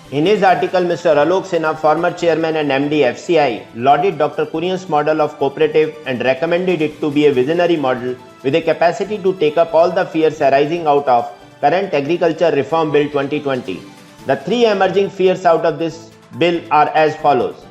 In his article, Mr. Alok Sinha, former chairman and MD FCI, lauded Dr. Kurien's model of cooperative and recommended it to be a visionary model with a capacity to take up all the fears arising out of current Agriculture Reform Bill 2020. The three emerging fears out of this bill are as follows.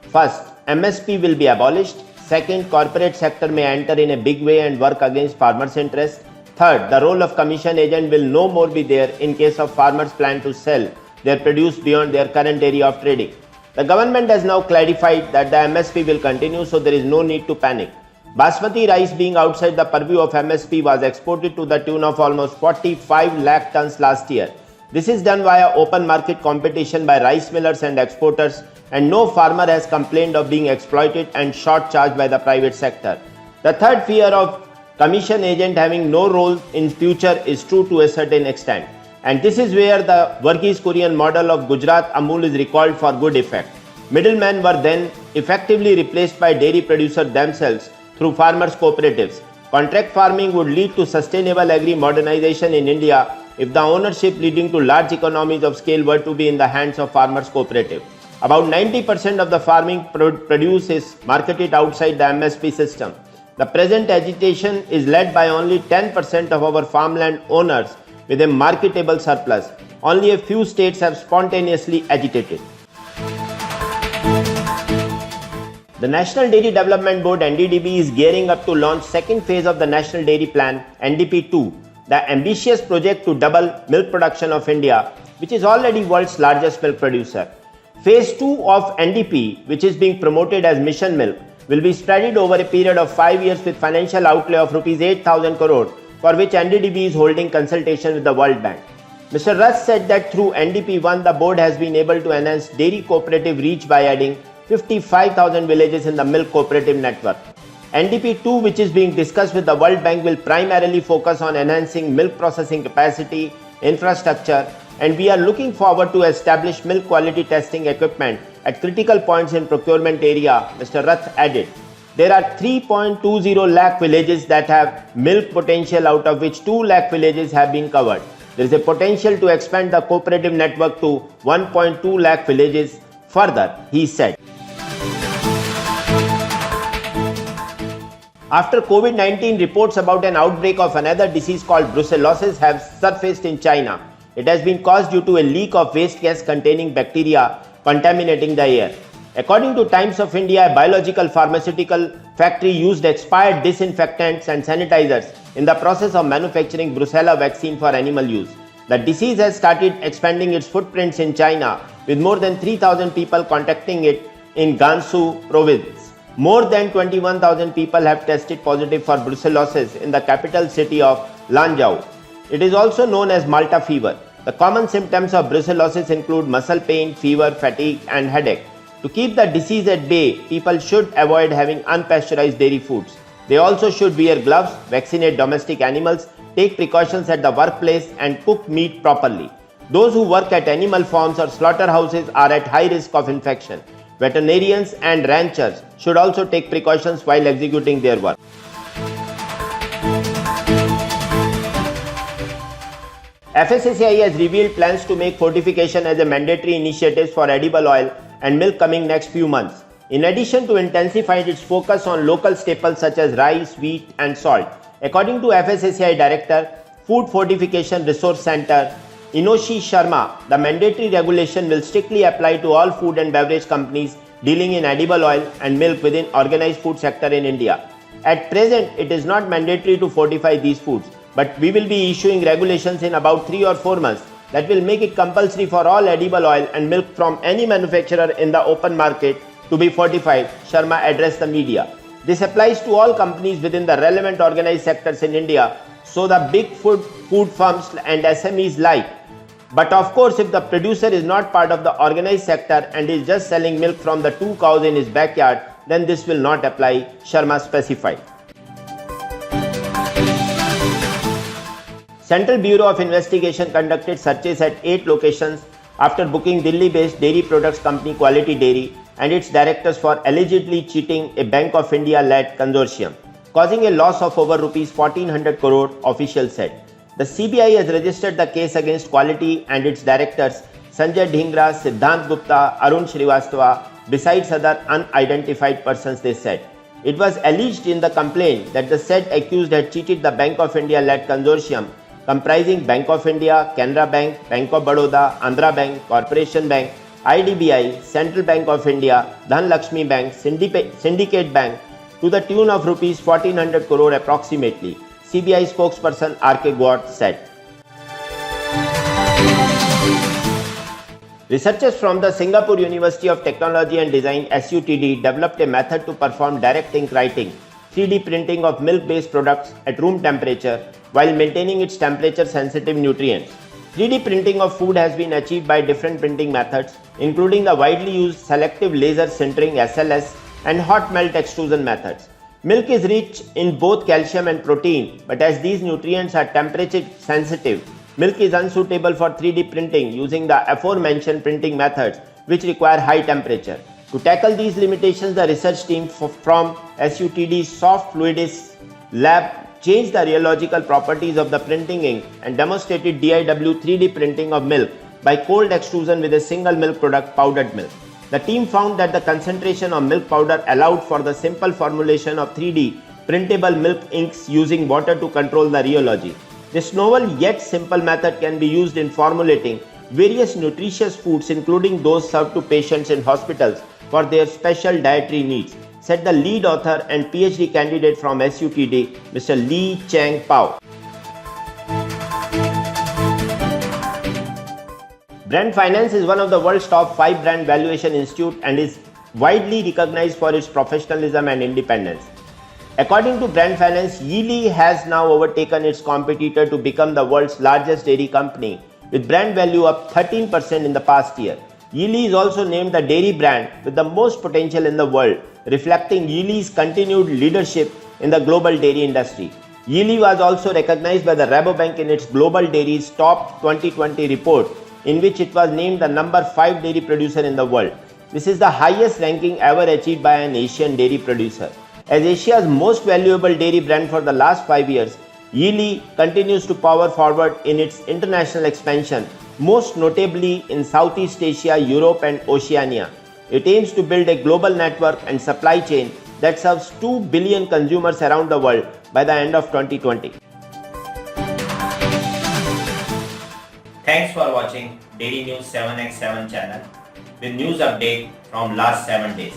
First, MSP will be abolished. Second, corporate sector may enter in a big way and work against farmers' interests. Third, the role of commission agent will no more be there in case of farmers plan to sell their produce beyond their current area of trading. The government has now clarified that the MSP will continue, so there is no need to panic. Basmati rice, being outside the purview of MSP, was exported to the tune of almost 45 lakh tons last year. This is done via open market competition by rice millers and exporters, and no farmer has complained of being exploited and short charged by the private sector. The third fear of commission agent having no role in future is true to a certain extent. And this is where the Varghese Kurien model of Gujarat Amul is recalled for good effect. Middlemen were then effectively replaced by dairy producers themselves through farmers' cooperatives. Contract farming would lead to sustainable agri-modernization in India if the ownership leading to large economies of scale were to be in the hands of farmers' cooperative. About 90% of the farming produce is marketed outside the MSP system. The present agitation is led by only 10% of our farmland owners with a marketable surplus. Only a few states have spontaneously agitated. The National Dairy Development Board (NDDB) is gearing up to launch second phase of the National Dairy Plan (NDP2), the ambitious project to double milk production of India, which is already world's largest milk producer. Phase 2 of NDP, which is being promoted as Mission Milk, will be spread over a period of 5 years with financial outlay of Rs 8,000 crore, for which NDDB is holding consultation with the World Bank. Mr. Russ said that through NDP1, the board has been able to enhance dairy cooperative reach by adding 55,000 villages in the milk cooperative network. NDP2, which is being discussed with the World Bank, will primarily focus on enhancing milk processing capacity, infrastructure, and we are looking forward to establish milk quality testing equipment at critical points in procurement area, Mr. Rath added. There are 3.20 lakh villages that have milk potential, out of which 2 lakh villages have been covered. There is a potential to expand the cooperative network to 1.2 lakh villages further, he said. After COVID-19, reports about an outbreak of another disease called Brucellosis have surfaced in China. It has been caused due to a leak of waste gas containing bacteria contaminating the air. According to Times of India, a biological pharmaceutical factory used expired disinfectants and sanitizers in the process of manufacturing Brucella vaccine for animal use. The disease has started expanding its footprints in China, with more than 3,000 people contacting it in Gansu province. More than 21,000 people have tested positive for brucellosis in the capital city of Lanzhou. It is also known as Malta fever. The common symptoms of brucellosis include muscle pain, fever, fatigue, and headache. To keep the disease at bay, people should avoid having unpasteurized dairy foods. They also should wear gloves, vaccinate domestic animals, take precautions at the workplace, and cook meat properly. Those who work at animal farms or slaughterhouses are at high risk of infection. Veterinarians and ranchers should also take precautions while executing their work. FSSAI has revealed plans to make fortification as a mandatory initiative for edible oil and milk coming next few months. In addition to intensifying its focus on local staples such as rice, wheat, and salt. According to FSSAI Director, Food Fortification Resource Center, Kuldeep Sharma, the mandatory regulation will strictly apply to all food and beverage companies dealing in edible oil and milk within organized food sector in India. At present, it is not mandatory to fortify these foods, but we will be issuing regulations in about 3 or 4 months that will make it compulsory for all edible oil and milk from any manufacturer in the open market to be fortified, Sharma addressed the media. This applies to all companies within the relevant organized sectors in India, so the big food firms and SMEs like. But of course, if the producer is not part of the organized sector and is just selling milk from the 2 cows in his backyard, then this will not apply, Sharma specified. Central Bureau of Investigation conducted searches at 8 locations after booking Delhi-based dairy products company Kwality Dairy and its directors for allegedly cheating a Bank of India-led consortium, causing a loss of over Rs 1,400 crore, officials said. The CBI has registered the case against Kwality and its directors, Sanjay Dhingra, Siddhant Gupta, Arun Srivastava, besides other unidentified persons, they said. It was alleged in the complaint that the said accused had cheated the Bank of India-led consortium comprising Bank of India, Canara Bank, Bank of Baroda, Andhra Bank, Corporation Bank, IDBI, Central Bank of India, Dhanlaxmi Bank, Syndicate Bank to the tune of rupees 1400 crore approximately, CBI spokesperson R.K. Gaur said. Researchers from the Singapore University of Technology and Design SUTD developed a method to perform direct ink writing, 3D printing of milk-based products at room temperature while maintaining its temperature-sensitive nutrients. 3D printing of food has been achieved by different printing methods, including the widely used selective laser sintering SLS and hot melt extrusion methods. Milk is rich in both calcium and protein, but as these nutrients are temperature sensitive, milk is unsuitable for 3D printing using the aforementioned printing methods which require high temperature. To tackle these limitations, the research team from SUTD's Soft Fluids Lab changed the rheological properties of the printing ink and demonstrated DIW 3D printing of milk by cold extrusion with a single milk product, powdered milk. The team found that the concentration of milk powder allowed for the simple formulation of 3D printable milk inks using water to control the rheology. This novel yet simple method can be used in formulating various nutritious foods, including those served to patients in hospitals for their special dietary needs, said the lead author and PhD candidate from SUTD, Mr. Lee Chang Pao. Brand Finance is one of the world's top 5 brand valuation institutes and is widely recognized for its professionalism and independence. According to Brand Finance, Yili has now overtaken its competitor to become the world's largest dairy company, with brand value up 13% in the past year. Yili is also named the dairy brand with the most potential in the world, reflecting Yili's continued leadership in the global dairy industry. Yili was also recognized by the Rabobank in its Global Dairies Top 2020 report, in which it was named the number 5 dairy producer in the world. This is the highest ranking ever achieved by an Asian dairy producer. As Asia's most valuable dairy brand for the last 5 years, Yili continues to power forward in its international expansion, most notably in Southeast Asia, Europe and Oceania. It aims to build a global network and supply chain that serves 2 billion consumers around the world by the end of 2020. Thanks for watching Daily News 7x7 channel with news update from last 7 days.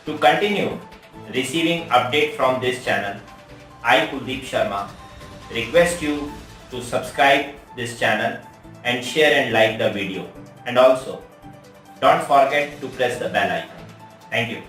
To continue receiving update from this channel, I, Kuldeep Sharma, request you to subscribe this channel and share and like the video. And also, don't forget to press the bell icon. Thank you.